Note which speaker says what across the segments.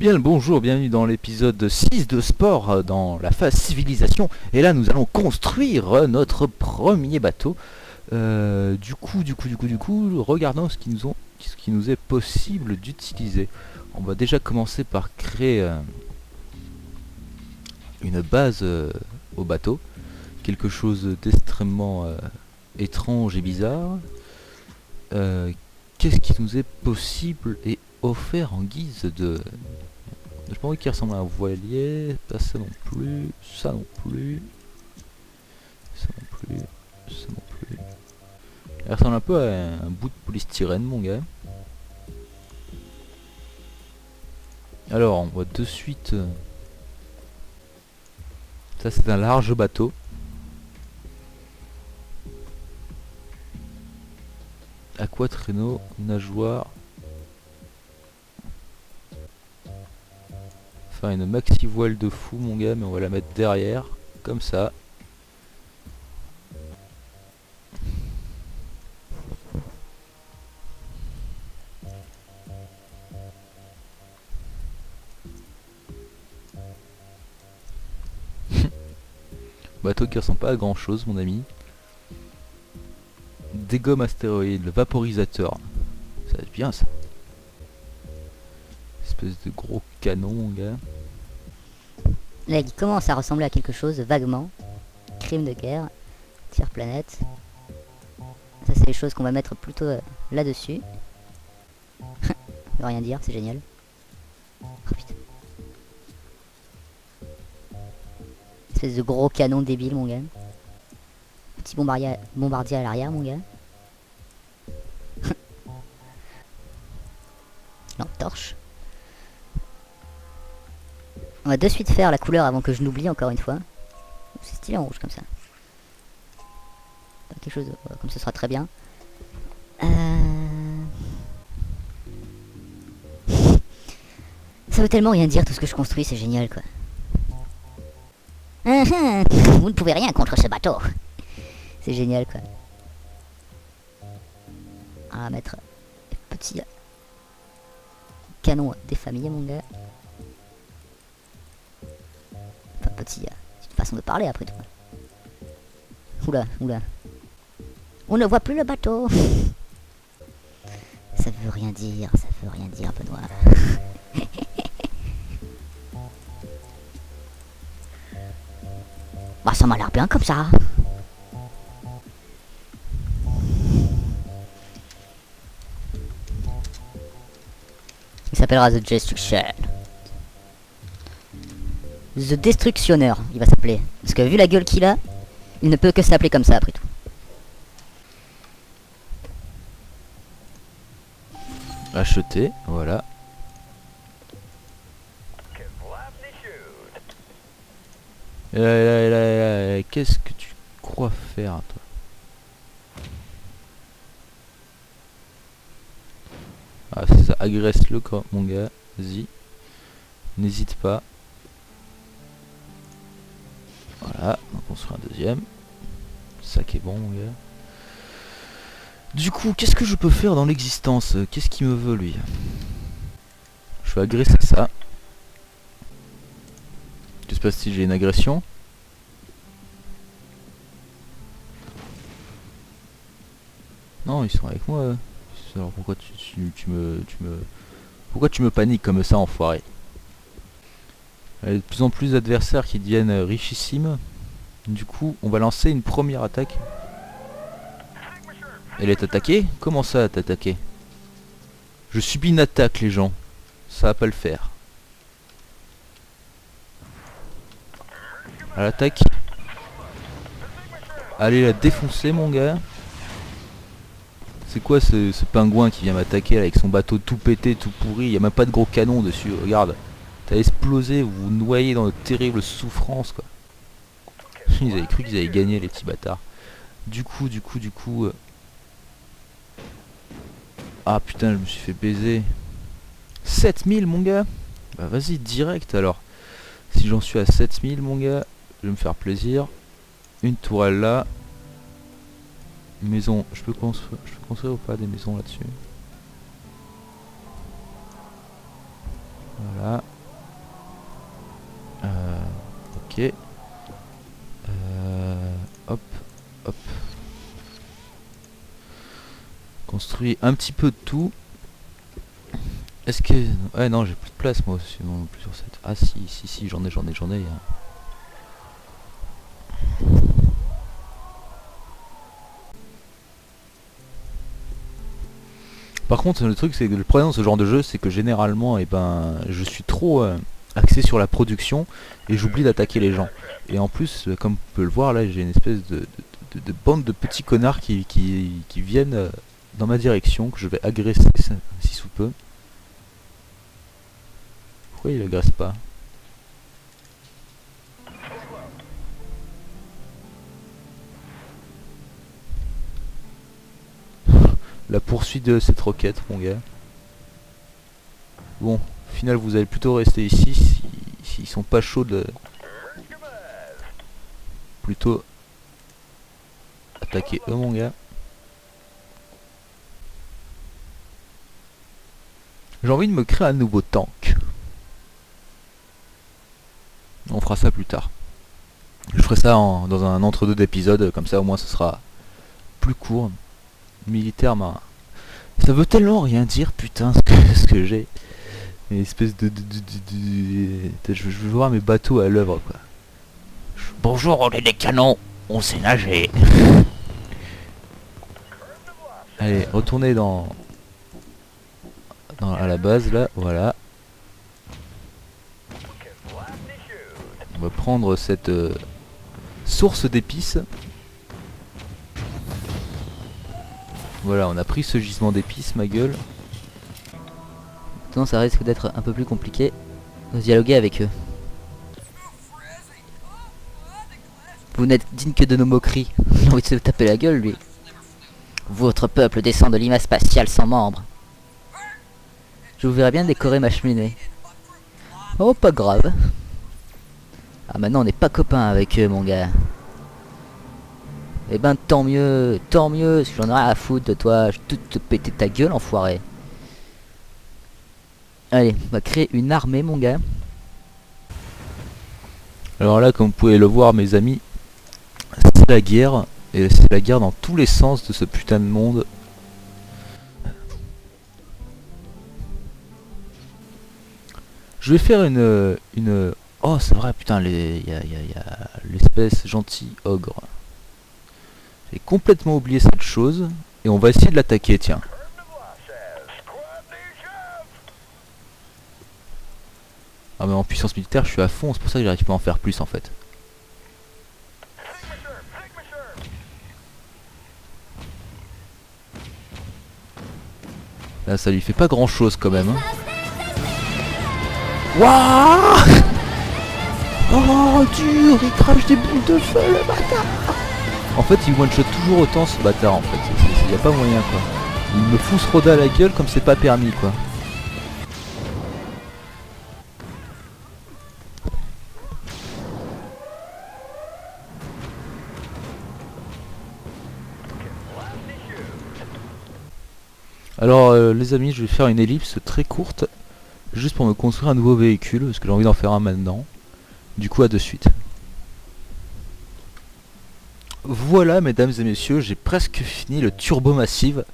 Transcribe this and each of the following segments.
Speaker 1: Bien le bonjour, bienvenue dans l'épisode 6 de Sport dans la phase civilisation. Et là nous allons construire notre premier bateau. Du coup, regardons ce qui nous est possible d'utiliser. On va déjà commencer par créer une base au bateau. Quelque chose d'extrêmement étrange et bizarre. Qu'est-ce qui nous est possible et offert en guise de... Je pense qu'il ressemble à un voilier, pas ça non plus, ça non plus, ça non plus, ça non plus. Il ressemble un peu à un bout de polystyrène mon gars. Alors on voit de suite... ça c'est un large bateau. Aqua traîneau, nageoire. Faire une maxi voile de fou mon gars, mais on va la mettre derrière, comme ça. Bateau qui ressemble pas à grand chose mon ami. Dégomme astéroïde, le vaporisateur. Ça va être bien ça. Espèce de gros canon mon gars.
Speaker 2: Là, il commence à ressembler à quelque chose vaguement. Crime de guerre, tir planète. Ça, c'est les choses qu'on va mettre plutôt là-dessus. Ça veut rien dire, c'est génial. Oh putain. Espèce de gros canon débile, mon gars. Petit bombardier à l'arrière, mon gars. Lampe torche. On va de suite faire la couleur avant que je l'oublie encore une fois. C'est stylé en rouge comme ça. Quelque chose comme ce sera très bien. Ça veut tellement rien dire tout ce que je construis, c'est génial quoi. Vous ne pouvez rien contre ce bateau. C'est génial quoi. On va mettre des petits canons défamillés mon gars. Enfin petit, c'est une façon de parler après tout. Oula, oula. On ne voit plus le bateau. Ça veut rien dire, Benoît. Bah ça m'a l'air bien comme ça. Il s'appellera The Destruction. The Destructionneur, il va s'appeler. Parce que vu la gueule qu'il a, il ne peut que s'appeler comme ça après tout.
Speaker 1: Acheter, voilà. Qu'est-ce que tu crois faire toi? Ah c'est ça, agresse-le mon gars, vas-y. N'hésite pas. Voilà, on construit un deuxième. Ça qui est bon mon gars. Du coup, qu'est-ce que je peux faire dans l'existence? Qu'est-ce qu'il me veut lui? Je vais agresser ça. Je sais pas si j'ai une agression. Non, ils sont avec moi. Alors pourquoi pourquoi tu me paniques comme ça, enfoiré? Il y a de plus en plus d'adversaires qui deviennent richissimes. Du coup, on va lancer une première attaque. Elle est attaquée? Comment ça, t'attaquer? Je subis une attaque, les gens. Ça va pas le faire. À l'attaque. Allez la défoncer, mon gars. C'est quoi ce pingouin qui vient m'attaquer avec son bateau tout pété, tout pourri? Il y a même pas de gros canon dessus, regarde. T'as explosé, vous vous noyez dans de terribles souffrances, quoi. Ils avaient cru qu'ils avaient gagné, les petits bâtards. Du coup... Ah putain, je me suis fait baiser. 7000 mon gars. Bah vas-y, direct alors. Si j'en suis à 7000 mon gars, je vais me faire plaisir. Une tourelle là. Une maison, je peux construire ou pas des maisons là-dessus? Voilà. Ok. Hop, hop. Construit un petit peu de tout. Est-ce que... Ouais non, j'ai plus de place moi sinon plus sur cette... Ah si, j'en ai. Hein. Par contre le truc c'est que le problème dans ce genre de jeu c'est que généralement je suis trop axé sur la production et j'oublie d'attaquer les gens. Et en plus comme on peut le voir là j'ai une espèce de bande de petits connards qui viennent dans ma direction que je vais agresser si sous peu. Pourquoi il agresse pas? La poursuite de cette roquette, mon gars. Bon, au final, vous allez plutôt rester ici s'ils sont pas chauds de... Plutôt attaquer eux, mon gars. J'ai envie de me créer un nouveau tank. On fera ça plus tard. Je ferai ça dans un entre-deux d'épisodes, comme ça au moins ce sera plus court. Militaire, ça veut tellement rien dire, putain, ce que j'ai. Une espèce de... Je veux voir mes bateaux à l'œuvre, quoi. Bonjour, on est des canons, on sait nager. Allez, retournez à la base, là, voilà. On va prendre cette source d'épices. Voilà, on a pris ce gisement d'épices, ma gueule.
Speaker 2: Maintenant ça risque d'être un peu plus compliqué de dialoguer avec eux. Vous n'êtes digne que de nos moqueries. J'ai envie de se taper la gueule, lui. Votre peuple descend de l'IMA spatiale sans membre. Je vous verrai bien décorer ma cheminée. Oh, pas grave. Ah, maintenant on n'est pas copains avec eux, mon gars. Eh ben tant mieux, parce que j'en ai rien à foutre de toi. Je vais tout te péter ta gueule, enfoiré. Allez, on va créer une armée, mon gars.
Speaker 1: Alors là, comme vous pouvez le voir, mes amis, c'est la guerre. Et c'est la guerre dans tous les sens de ce putain de monde. Je vais faire une... Oh, c'est vrai, putain, il y a l'espèce gentil ogre. J'ai complètement oublié cette chose. Et on va essayer de l'attaquer, tiens. Ah mais en puissance militaire, je suis à fond, c'est pour ça que j'arrive pas à en faire plus en fait. Là, ça lui fait pas grand chose quand même. Hein. Wouah! Oh, dur, il crache des boules de feu, le bâtard! En fait, il one-shot toujours autant ce bâtard en fait. Y a pas moyen quoi. Il me fout ce roda à la gueule comme c'est pas permis quoi. Alors les amis, je vais faire une ellipse très courte. Juste pour me construire un nouveau véhicule. Parce que j'ai envie d'en faire un maintenant. Du coup à de suite. Voilà mesdames et messieurs, j'ai presque fini le Turbo Massive.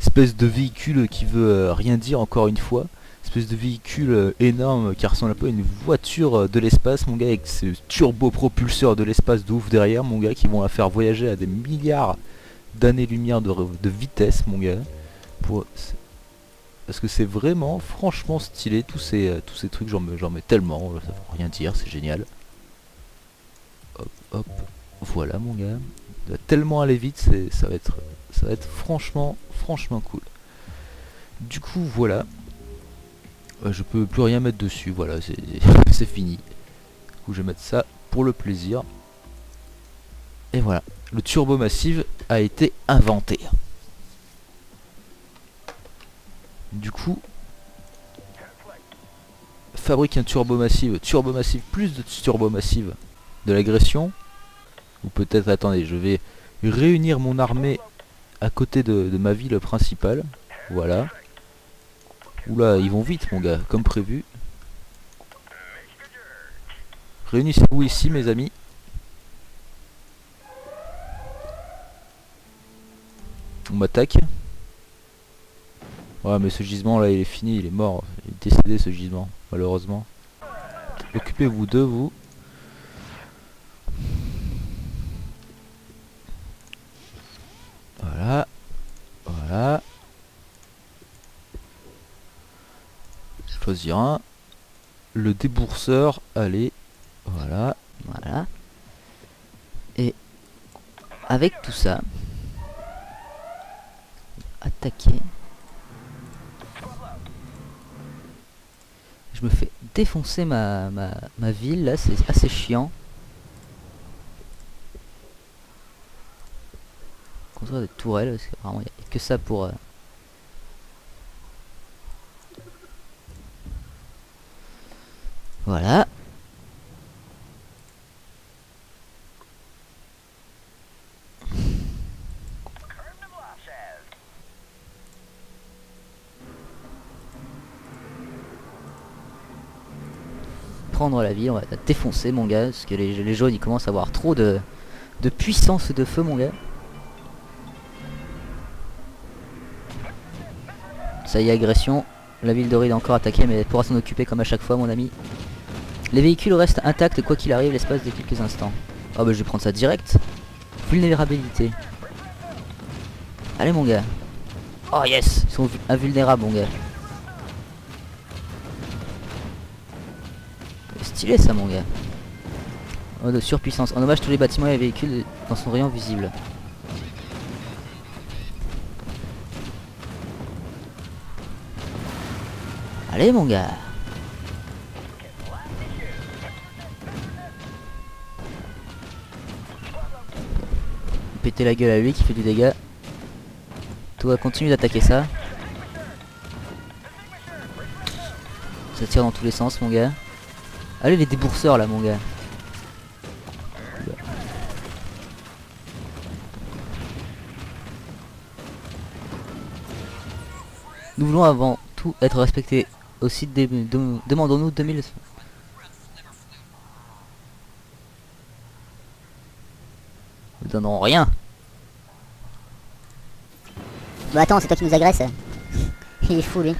Speaker 1: Espèce de véhicule qui veut rien dire encore une fois. Espèce de véhicule énorme qui ressemble un peu à une voiture de l'espace mon gars. Avec ce turbo propulseur de l'espace de ouf derrière mon gars. Qui vont la faire voyager à des milliards d'années-lumière de vitesse mon gars. Parce que c'est vraiment franchement stylé. Tous ces trucs j'en mets tellement. Ça veut rien dire, c'est génial. Hop hop. Voilà mon gars, il va tellement aller vite, ça va être franchement cool. Du coup voilà, je peux plus rien mettre dessus, voilà c'est fini. Du coup je vais mettre ça pour le plaisir. Et voilà, le Turbo Massive a été inventé. Du coup, fabrique un Turbo Massive plus de Turbo Massive de l'agression. Ou peut-être, attendez, je vais réunir mon armée à côté de ma ville principale. Voilà. Oula, ils vont vite mon gars, comme prévu. Réunissez-vous ici mes amis. On m'attaque. Ouais mais ce gisement là il est fini, il est mort. Il est décédé ce gisement, malheureusement. Occupez-vous de vous. Voilà. Voilà. Choisir un. Le débourseur, allez. Voilà.
Speaker 2: Voilà. Et avec tout ça, attaquer. Je me fais défoncer ma ville là, c'est assez chiant. Construire des tourelles, parce que vraiment il n'y a que ça pour... Voilà. Prendre la ville, on va la défoncer mon gars, parce que les jaunes ils commencent à avoir trop de puissance de feu mon gars. Ça y est, agression. La ville de Ride est encore attaquée, mais elle pourra s'en occuper comme à chaque fois mon ami. Les véhicules restent intacts quoi qu'il arrive l'espace de quelques instants. Oh bah je vais prendre ça direct. Vulnérabilité. Allez mon gars. Oh yes, ils sont invulnérables mon gars. Stylé ça mon gars. Oh, de surpuissance. Endommage tous les bâtiments et les véhicules dans son rayon visible. Allez mon gars. Péter la gueule à lui qui fait du dégât. Toi continue d'attaquer ça. Ça tire dans tous les sens mon gars. Allez les débourseurs là mon gars. Nous voulons avant tout être respectés. Aussi demandons-nous 2000. Nous donnons rien.
Speaker 3: Bah attends, c'est toi qui nous agresse. Il est fou lui.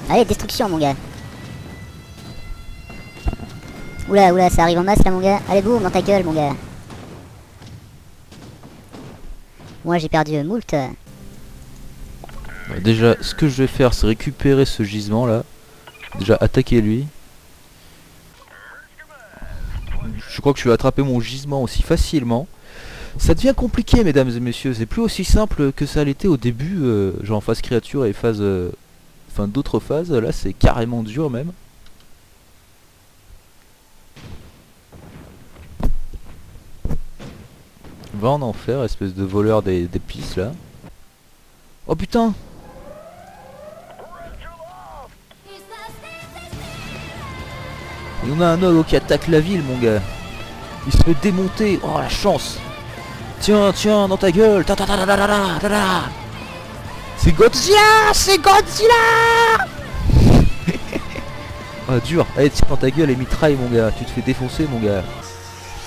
Speaker 3: Allez, destruction mon gars. Oula, oula, ça arrive en masse là mon gars. Allez, boum, dans ta gueule mon gars. Moi j'ai perdu moult.
Speaker 1: Déjà, ce que je vais faire, c'est récupérer ce gisement là. Déjà, attaquer lui. Je crois que je vais attraper mon gisement aussi facilement. Ça devient compliqué, mesdames et messieurs. C'est plus aussi simple que ça l'était au début, genre phase créature et phase... Enfin, d'autres phases. Là, c'est carrément dur même. Va en enfer, espèce de voleur d'épices là. Oh putain! Et on a un ogre qui attaque la ville mon gars. Il se fait démonter. Oh la chance. Tiens, tiens, dans ta gueule. Ta ta ta ta ta ta ta ta. C'est Godzilla. C'est Godzilla. Ah dur. Allez tiens dans ta gueule et mitraille mon gars. Tu te fais défoncer mon gars.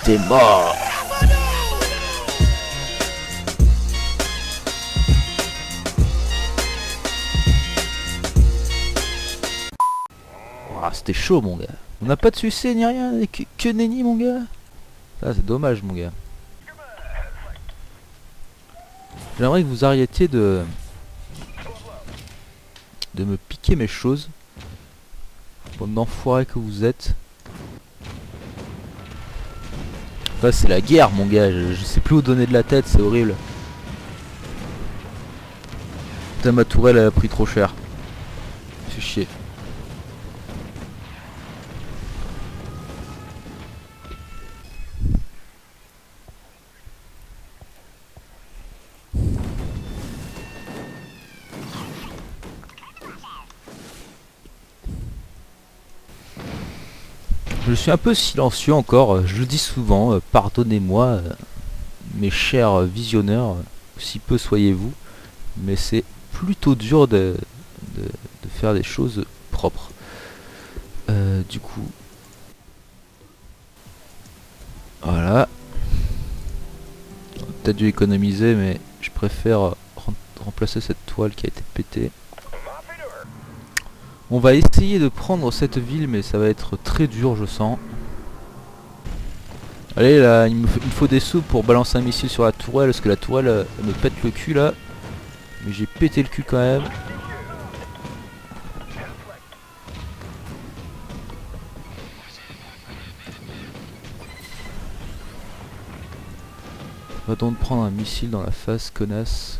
Speaker 1: T'es mort. Oh, c'était chaud mon gars. On n'a pas de succès ni rien. Que nenni mon gars. Ah c'est dommage mon gars. J'aimerais que vous arrêtiez de me piquer mes choses. Bande d'enfoirés que vous êtes. Là c'est la guerre mon gars, je sais plus où donner de la tête, c'est horrible. Putain ma tourelle elle a pris trop cher. C'est chier. je suis un peu silencieux encore, je le dis souvent, pardonnez-moi, mes chers visionneurs, si peu soyez-vous, mais c'est plutôt dur de faire des choses propres. Du coup, voilà. J'aurais peut-être dû économiser, mais je préfère remplacer cette toile qui a été pétée. On va essayer de prendre cette ville, mais ça va être très dur, je sens. Allez, là, il me faut des sous pour balancer un missile sur la tourelle, parce que la tourelle elle me pète le cul là. Mais j'ai pété le cul quand même. Va donc prendre un missile dans la face, connasse.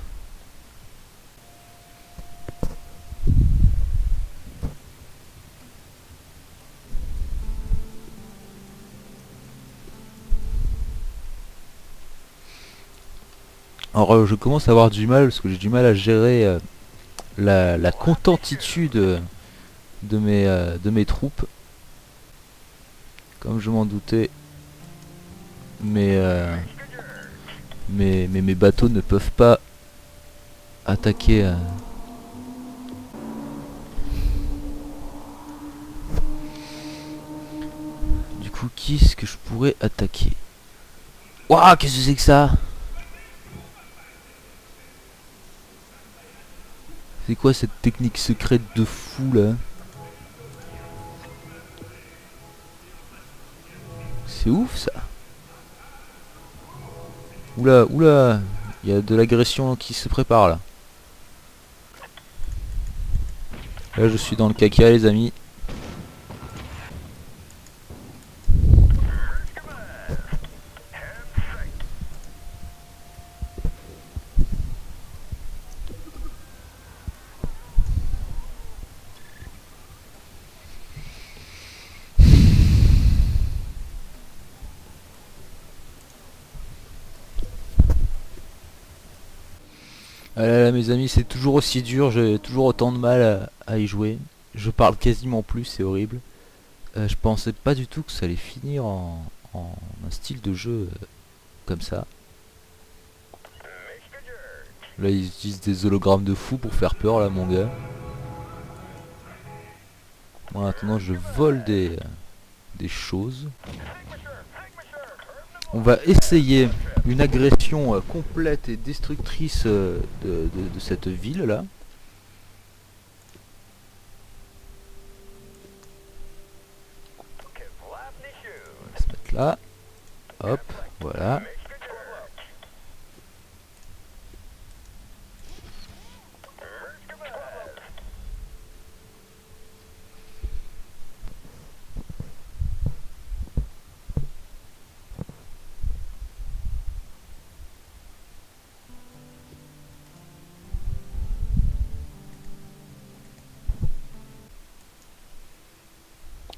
Speaker 1: Alors je commence à avoir du mal parce que j'ai du mal à gérer la contentitude de mes troupes. Comme je m'en doutais, mes bateaux ne peuvent pas attaquer. Du coup, qui est-ce que je pourrais attaquer? Waouh, qu'est-ce que c'est que ça? C'est quoi cette technique secrète de fou là? C'est ouf ça. Oula, oula, il y a de l'agression qui se prépare là. Là je suis dans le caca les amis. Ah là là mes amis, c'est toujours aussi dur, j'ai toujours autant de mal à y jouer. Je parle quasiment plus, c'est horrible. Je pensais pas du tout que ça allait finir en un style de jeu comme ça. Là ils utilisent des hologrammes de fou pour faire peur là mon gars. Moi maintenant je vole des choses. On va essayer une agression complète et destructrice de cette ville là. On va se mettre là. Hop, voilà.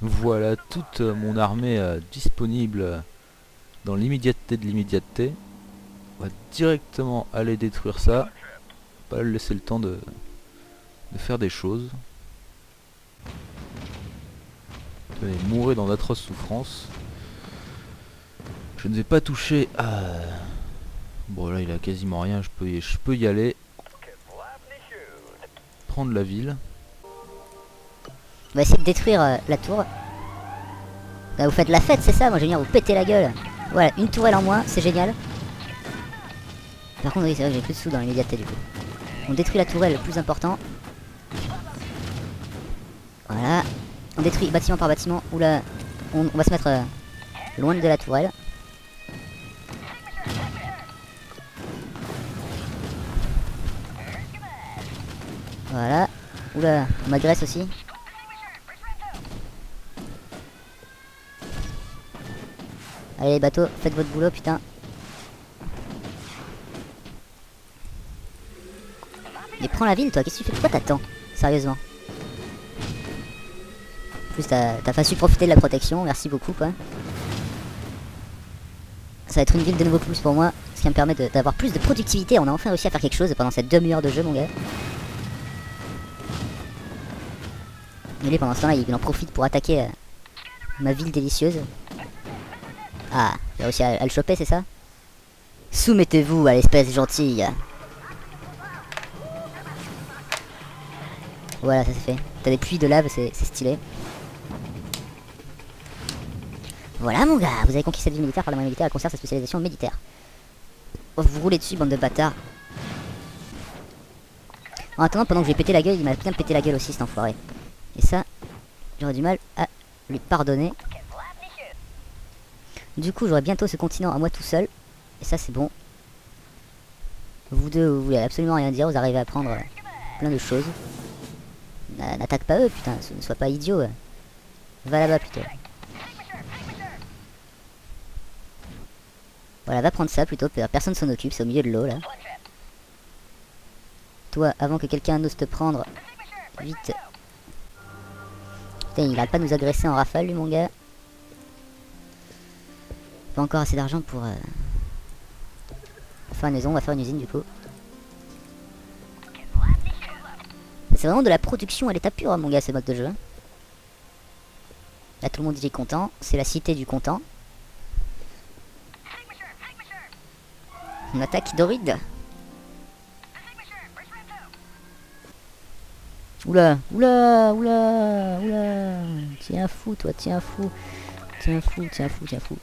Speaker 1: Voilà toute mon armée disponible dans l'immédiateté de l'immédiateté. On va directement aller détruire ça. Pas laisser le temps de faire des choses. Allez, mourir dans d'atroces souffrances. Je ne vais pas toucher à... Bon là il a quasiment rien, je peux y aller. Prendre la ville.
Speaker 2: On va essayer de détruire la tour. Là, vous faites la fête, c'est ça? Moi, je vais venir vous péter la gueule. Voilà, une tourelle en moins, c'est génial. Par contre, oui, c'est vrai que j'ai plus de sous dans l'immédiateté du coup. On détruit la tourelle, le plus important. Voilà. On détruit bâtiment par bâtiment. Oula, on va se mettre loin de la tourelle. Voilà. Oula, on m'agresse aussi. Allez les bateaux, faites votre boulot putain. Mais prends la ville toi, qu'est-ce que tu fais? Pourquoi t'attends? Sérieusement. En plus t'as pas su profiter de la protection, merci beaucoup quoi. Ça va être une ville de nouveau plus pour moi, ce qui va me permet d'avoir plus de productivité. On a enfin réussi à faire quelque chose pendant cette demi-heure de jeu mon gars. Et lui pendant ce temps là il en profite pour attaquer ma ville délicieuse. Ah, j'ai réussi à le choper, c'est ça? Soumettez-vous à l'espèce gentille. Voilà, ça c'est fait. T'as des pluies de lave, c'est stylé. Voilà mon gars, vous avez conquis cette ville militaire par la moyen militaire, elle conserve sa spécialisation militaire. Oh, vous roulez dessus, bande de bâtards. En attendant, pendant que j'ai pété la gueule, il m'a bien pété la gueule aussi cet enfoiré. Et ça, j'aurais du mal à lui pardonner. Du coup, j'aurai bientôt ce continent à moi tout seul. Et ça, c'est bon. Vous deux, vous voulez absolument rien dire, vous arrivez à prendre plein de choses. N'attaque pas eux, putain, ne sois pas idiot. Va là-bas plutôt. Voilà, va prendre ça plutôt, personne s'en occupe, c'est au milieu de l'eau là. Toi, avant que quelqu'un n'ose te prendre, vite. Putain, il arrête pas de nous agresser en rafale lui mon gars. Pas encore assez d'argent pour faire une maison, on va faire une usine du coup. C'est vraiment de la production à l'état pur, hein, mon gars, ce mode de jeu. Là, tout le monde est content. C'est la cité du content. On attaque Doride. Oula, oula, oula, oula. Tiens fou, toi, tiens fou. Tiens fou, tiens fou, tiens fou.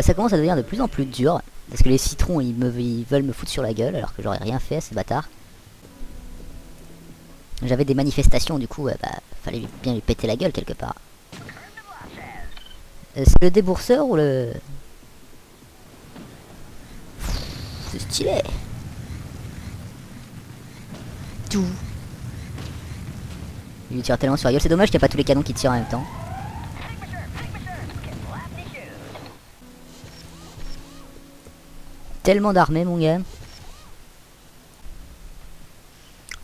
Speaker 2: Ça commence à devenir de plus en plus dur. Parce que les citrons ils veulent me foutre sur la gueule alors que j'aurais rien fait à ces bâtards. J'avais des manifestations du coup, bah fallait bien lui péter la gueule quelque part. C'est le débourseur ou le... C'est stylé. Tout. Il lui tire tellement sur la gueule, c'est dommage qu'il n'y a pas tous les canons qui tirent en même temps. Tellement d'armées mon gars.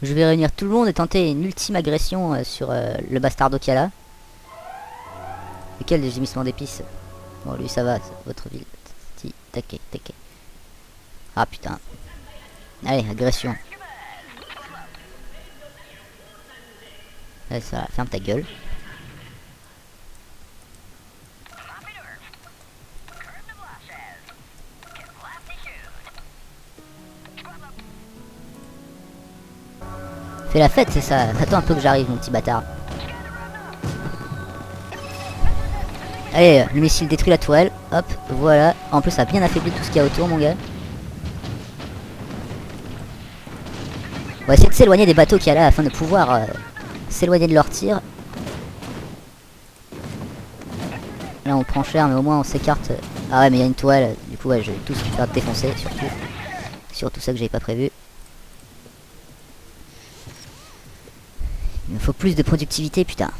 Speaker 2: Je vais réunir tout le monde et tenter une ultime agression sur le bastardo qu'il y a là. Lequel des gémissements d'épices? Bon lui ça va, votre ville. Taquet, taquet. Ah putain. Allez, agression. Allez, ça va, ferme ta gueule. Fais la fête, c'est ça. Attends un peu que j'arrive, mon petit bâtard. Allez, le missile détruit la tourelle. Hop, voilà. En plus, ça a bien affaibli tout ce qu'il y a autour, mon gars. On va essayer de s'éloigner des bateaux qu'il y a là afin de pouvoir s'éloigner de leur tir. Là, on prend cher, mais au moins on s'écarte. Ah ouais, mais il y a une tourelle. Du coup, ouais, je vais tous me faire défoncer, surtout. Surtout ça que j'avais pas prévu. Il me faut plus de productivité, putain.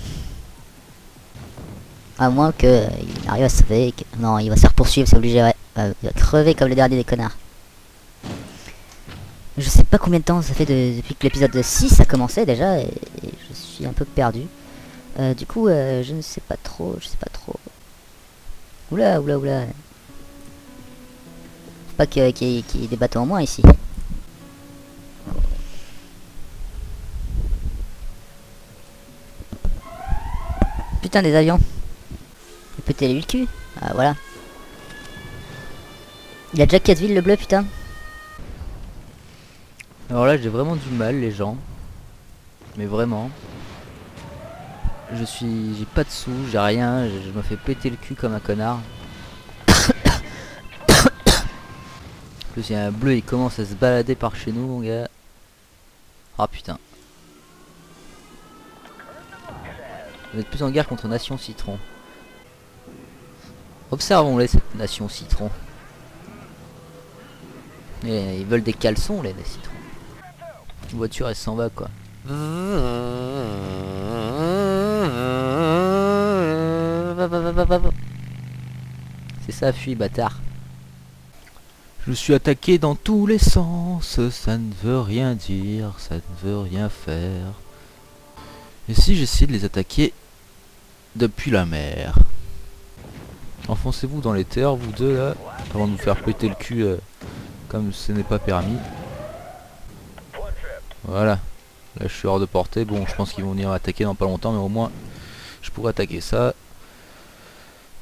Speaker 2: À moins que il arrive à se sauver. Non, il va se faire poursuivre, c'est obligé, ouais. Il va crever comme le dernier des connards. Je sais pas combien de temps ça fait depuis que l'épisode 6 a commencé déjà, et je suis un peu perdu. Du coup, je ne sais pas trop, Oula, oula, oula. Faut pas qu'il y ait des bateaux en moins ici. Putain, des avions. Péter le cul. Ah voilà. Il a déjà 4 villes le bleu, putain.
Speaker 1: Alors là j'ai vraiment du mal les gens. Mais vraiment. J'ai pas de sous, j'ai rien, je me fais péter le cul comme un connard. En plus il y a un bleu, il commence à se balader par chez nous mon gars. Ah putain. Vous êtes plus en guerre contre Nation Citron. Observons-les cette Nation Citron. Et ils veulent des caleçons les citrons. Une voiture elle s'en va quoi. C'est ça, fuis bâtard. Je suis attaqué dans tous les sens, ça ne veut rien dire, ça ne veut rien faire. Et si j'essayais de les attaquer depuis la mer? Enfoncez-vous dans les terres, vous deux là, avant de vous faire péter le cul comme ce n'est pas permis. Voilà. Là je suis hors de portée. Bon, je pense qu'ils vont venir attaquer dans pas longtemps, mais au moins je pourrais attaquer ça.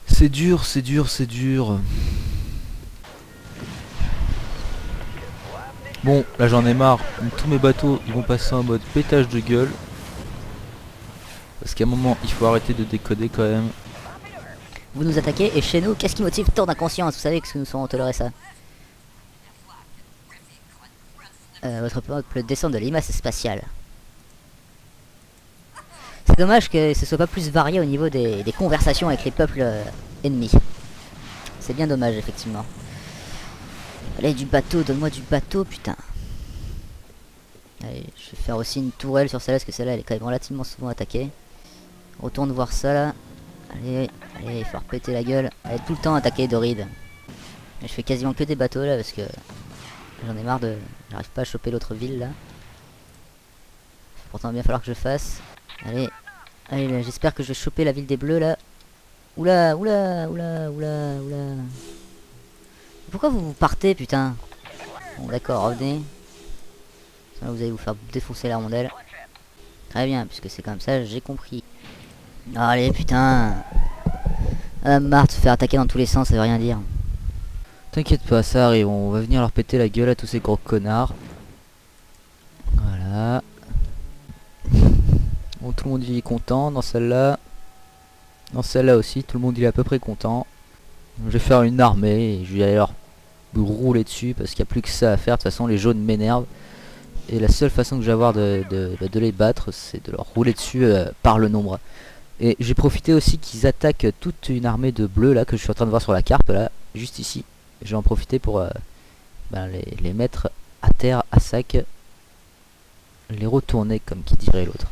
Speaker 1: C'est dur, c'est dur, c'est dur. Bon, là j'en ai marre. Tous mes bateaux ils vont passer en mode pétage de gueule. Parce qu'à un moment il faut arrêter de décoder quand même.
Speaker 2: Vous nous attaquez et chez nous, qu'est-ce qui motive tant d'inconscience? Vous savez que nous serons tolérés ça. Votre peuple descend de l'image spatiale. C'est dommage que ce soit pas plus varié au niveau des conversations avec les peuples ennemis. C'est bien dommage effectivement. Allez, du bateau, donne-moi du bateau, putain. Allez, je vais faire aussi une tourelle sur celle-là, parce que celle-là elle est quand même relativement souvent attaquée. Retourne voir ça là. Allez, allez, il faut repéter la gueule. Elle est tout le temps attaquée de rides. Je fais quasiment que des bateaux là, parce que j'en ai marre de... J'arrive pas à choper l'autre ville là. Pourtant il va bien falloir que je fasse. Allez, allez, j'espère que je vais choper la ville des bleus là. Oula, oula, oula, oula, oula. Pourquoi vous partez, putain? Bon, d'accord, revenez. Là, vous allez vous faire défoncer la rondelle. Très bien, puisque c'est comme ça, j'ai compris. Allez, putain. Marre de se faire attaquer dans tous les sens, ça veut rien dire.
Speaker 1: T'inquiète pas, ça arrive, on va venir leur péter la gueule à tous ces gros connards. Voilà. Bon, tout le monde y est content dans celle-là. Dans celle-là aussi, tout le monde y est à peu près content. Je vais faire une armée et je vais aller leur rouler dessus parce qu'il n'y a plus que ça à faire. De toute façon, les jaunes m'énervent. Et la seule façon que j'ai avoir de les battre, c'est de leur rouler dessus par le nombre. Et j'ai profité aussi qu'ils attaquent toute une armée de bleus là que je suis en train de voir sur la carte là, juste ici. Je vais en profiter pour les mettre à terre à sac, les retourner comme qui dirait l'autre.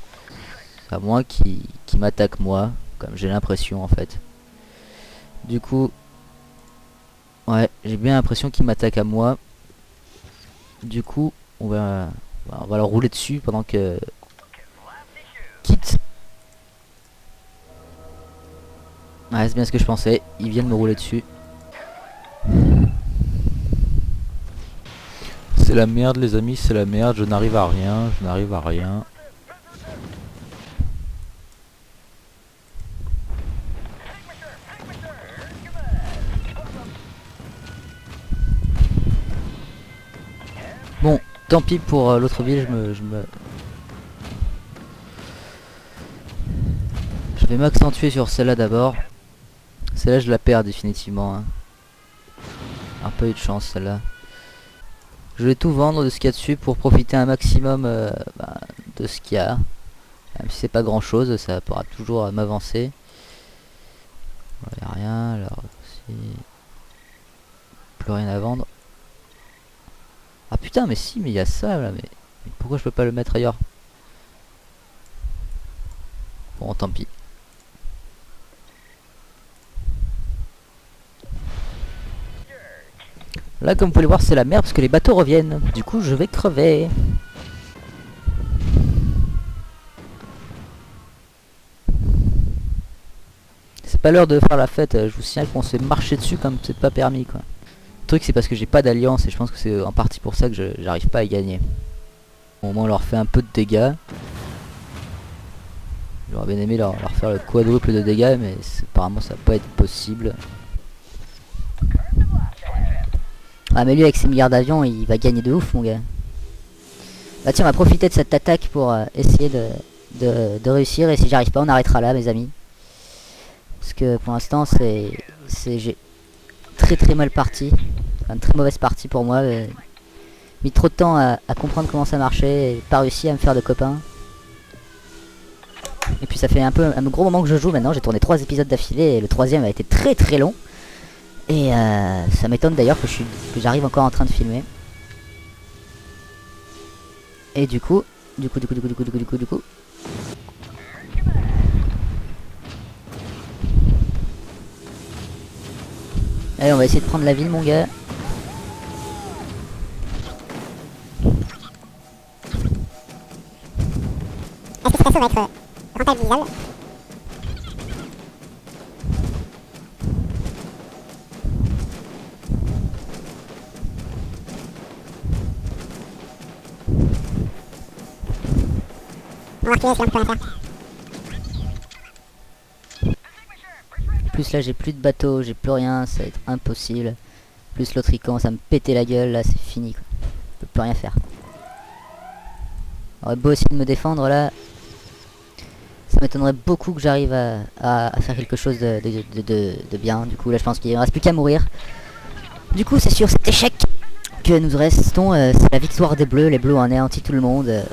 Speaker 1: À moi qui m'attaque moi, comme j'ai l'impression en fait. Du coup, ouais, j'ai bien l'impression qu'il m'attaque à moi. Du coup, on va leur rouler dessus pendant que quitte. Ouais, c'est bien ce que je pensais. Ils viennent me rouler dessus. C'est la merde les amis, c'est la merde. Je n'arrive à rien, je n'arrive à rien. Bon, tant pis pour l'autre ville, je vais m'accentuer sur celle-là d'abord. Celle-là je la perds définitivement. Hein. Un peu eu de chance celle-là. Je vais tout vendre de ce qu'il y a dessus pour profiter un maximum de ce qu'il y a. Même si c'est pas grand chose, ça pourra toujours m'avancer. Il n'y a rien, alors si... Plus rien à vendre. Ah putain mais si, mais il y a ça là, mais pourquoi je peux pas le mettre ailleurs? Bon tant pis. Là comme vous pouvez le voir c'est la merde parce que les bateaux reviennent. Du coup je vais crever. C'est pas l'heure de faire la fête, je vous signale qu'on s'est marché dessus comme c'est pas permis quoi. Le truc c'est parce que j'ai pas d'alliance et je pense que c'est en partie pour ça que j'arrive pas à y gagner. Au moins on leur fait un peu de dégâts. J'aurais bien aimé leur faire le quadruple de dégâts mais apparemment ça va pas être possible. Ah mais lui avec ses milliards d'avions il va gagner de ouf mon gars. Bah tiens on va profiter de cette attaque pour essayer de réussir et si j'arrive pas on arrêtera là mes amis. Parce que pour l'instant j'ai très mal parti. Enfin, une très mauvaise partie pour moi. Mis trop de temps à comprendre comment ça marchait et pas réussi à me faire de copains. Et puis ça fait un gros moment que je joue maintenant. J'ai tourné 3 épisodes d'affilée et le 3ème a été très long. Et ça m'étonne d'ailleurs que j'arrive encore en train de filmer. Et du coup. Allez on va essayer de prendre la ville mon gars.
Speaker 3: Est-ce que cette façon va être Rentabilisable. On va reculer, c'est un peu à faire.
Speaker 2: En plus là j'ai plus de bateau, j'ai plus rien, ça va être impossible. Plus l'autre il commence à me péter la gueule, là c'est fini quoi. Je peux plus rien faire. J'aurais beau essayer de me défendre là. Ça m'étonnerait beaucoup que j'arrive à faire quelque chose de bien. Du coup là je pense qu'il ne reste plus qu'à mourir. Du coup c'est sur cet échec que nous restons, c'est la victoire des bleus. Les bleus ont anéanti tout le monde.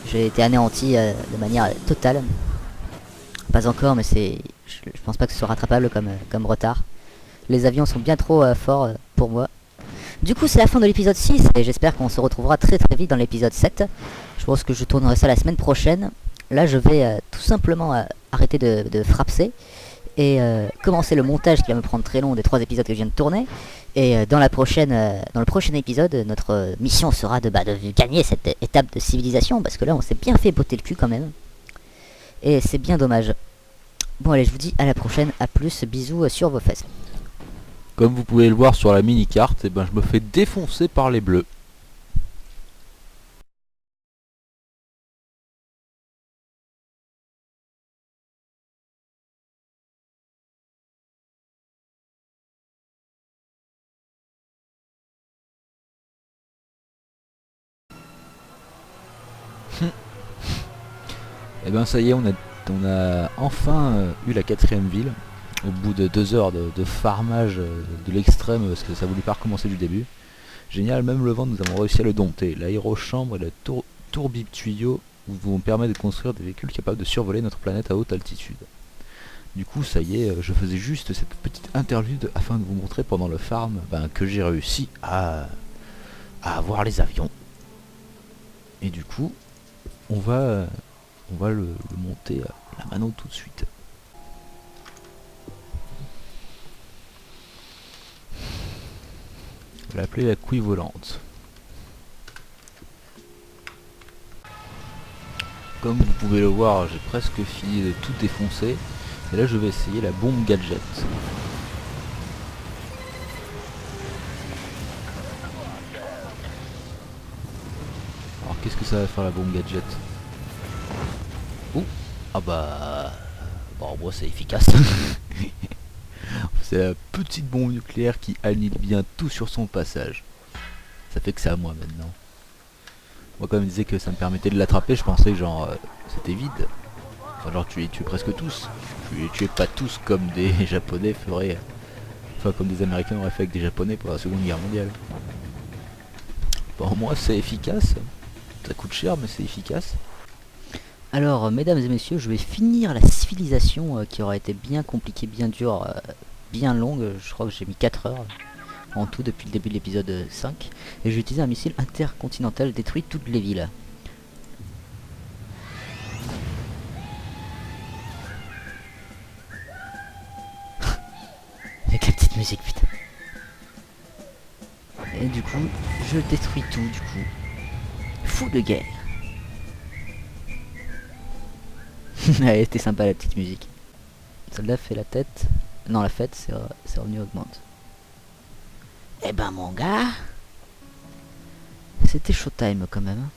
Speaker 2: J'ai été anéanti de manière totale. Pas encore mais c'est... Je pense pas que ce soit rattrapable comme retard. Les avions sont bien trop forts pour moi. Du coup c'est la fin de l'épisode 6 et j'espère qu'on se retrouvera très très vite dans l'épisode 7. Je pense que je tournerai ça la semaine prochaine. Là je vais tout simplement arrêter de frapser et commencer le montage qui va me prendre très long des 3 épisodes que je viens de tourner. Et dans le prochain épisode, notre mission sera de gagner cette étape de civilisation, parce que là on s'est bien fait botter le cul quand même. Et c'est bien dommage. Bon allez, je vous dis à la prochaine, à plus, bisous sur vos fesses.
Speaker 1: Comme vous pouvez le voir sur la mini-carte, eh ben, je me fais défoncer par les bleus. Et ben ça y est, on a enfin eu la 4ème ville. Au bout de 2 heures de farmage de l'extrême, parce que ça voulait pas recommencer du début. Génial, même le vent, nous avons réussi à le dompter. L'aérochambre et la tourbille tuyau vont permettre de construire des véhicules capables de survoler notre planète à haute altitude. Du coup, ça y est, je faisais juste cette petite interlude afin de vous montrer pendant le farm que j'ai réussi à avoir les avions. Et du coup, on va le monter à la mano tout de suite. On va l'appeler la couille volante. Comme vous pouvez le voir, j'ai presque fini de tout défoncer. Et là je vais essayer la bombe gadget. Alors qu'est-ce que ça va faire la bombe gadget? Ouh. Ah bah... Bon moi c'est efficace. C'est la petite bombe nucléaire qui annule bien tout sur son passage. Ça fait que c'est à moi maintenant. Moi quand il me disait que ça me permettait de l'attraper, je pensais que genre c'était vide. Enfin genre tu les tues presque tous. Tu les tuais pas tous comme des japonais feraient. Enfin comme des américains auraient fait avec des japonais pour la seconde guerre mondiale. Bon moi c'est efficace. Ça coûte cher mais c'est efficace.
Speaker 2: Alors mesdames et messieurs, je vais finir la civilisation qui aura été bien compliquée, bien dure, bien longue. Je crois que j'ai mis 4 heures en tout depuis le début de l'épisode 5. Et j'ai utilisé un missile intercontinental, détruit toutes les villes. Avec la petite musique, putain. Et du coup, je détruis tout, du coup. Fou de guerre. Elle était sympa la petite musique. Celle-là fait la tête. Non, la fête, c'est revenu augmente. Eh ben mon gars, c'était showtime quand même.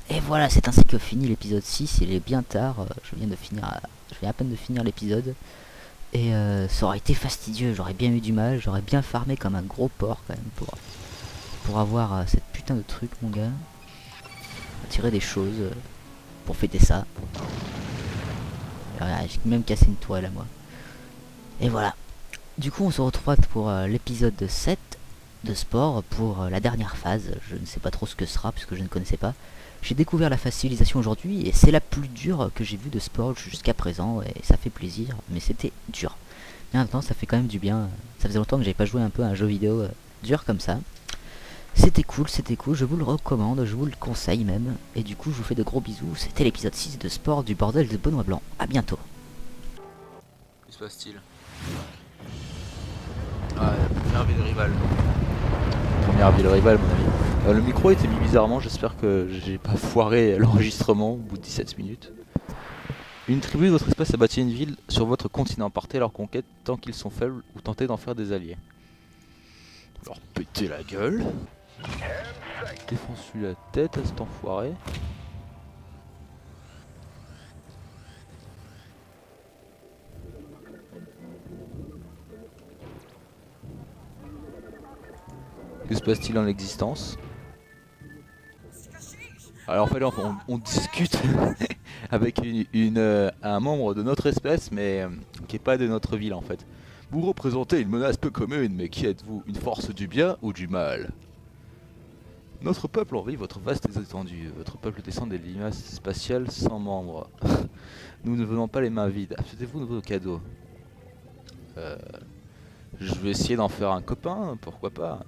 Speaker 2: Et voilà, c'est ainsi que finit l'épisode 6. Il est bien tard. Je viens à peine de finir l'épisode. Et ça aurait été fastidieux. J'aurais bien eu du mal. J'aurais bien farmé comme un gros porc quand même pour avoir cette putain de truc, mon gars. Tirer des choses pour fêter ça. J'ai même cassé une toile à moi. Et voilà. Du coup on se retrouve pour l'épisode 7 de sport pour la dernière phase. Je ne sais pas trop ce que ce sera puisque je ne connaissais pas. J'ai découvert la phase civilisation aujourd'hui et c'est la plus dure que j'ai vue de sport jusqu'à présent et ça fait plaisir, mais c'était dur. Mais en même temps ça fait quand même du bien. Ça faisait longtemps que j'avais pas joué un peu à un jeu vidéo dur comme ça. C'était cool, je vous le recommande, je vous le conseille même. Et du coup je vous fais de gros bisous. C'était l'épisode 6 de sport du bordel de Benoît Blanc. A bientôt.
Speaker 1: Que se passe-t-il? Ah, première ville rivale. Première ville rivale, mon ami. Le micro était mis bizarrement, j'espère que j'ai pas foiré l'enregistrement au bout de 17 minutes. Une tribu de votre espèce a bâti une ville sur votre continent. Partez à leur conquête tant qu'ils sont faibles ou tentez d'en faire des alliés. Leur péter la gueule. Défonce-lui la tête à cet enfoiré. Que se passe-t-il en existence? Alors en fait on discute avec un membre de notre espèce mais qui est pas de notre ville en fait. Vous représentez une menace peu commune, mais qui êtes-vous? Une force du bien ou du mal? Notre peuple envie votre vaste étendue. Votre peuple descend des limaces spatiales sans membres. Nous ne venons pas les mains vides. Achetez-vous de vos cadeaux. Je vais essayer d'en faire un copain, pourquoi pas.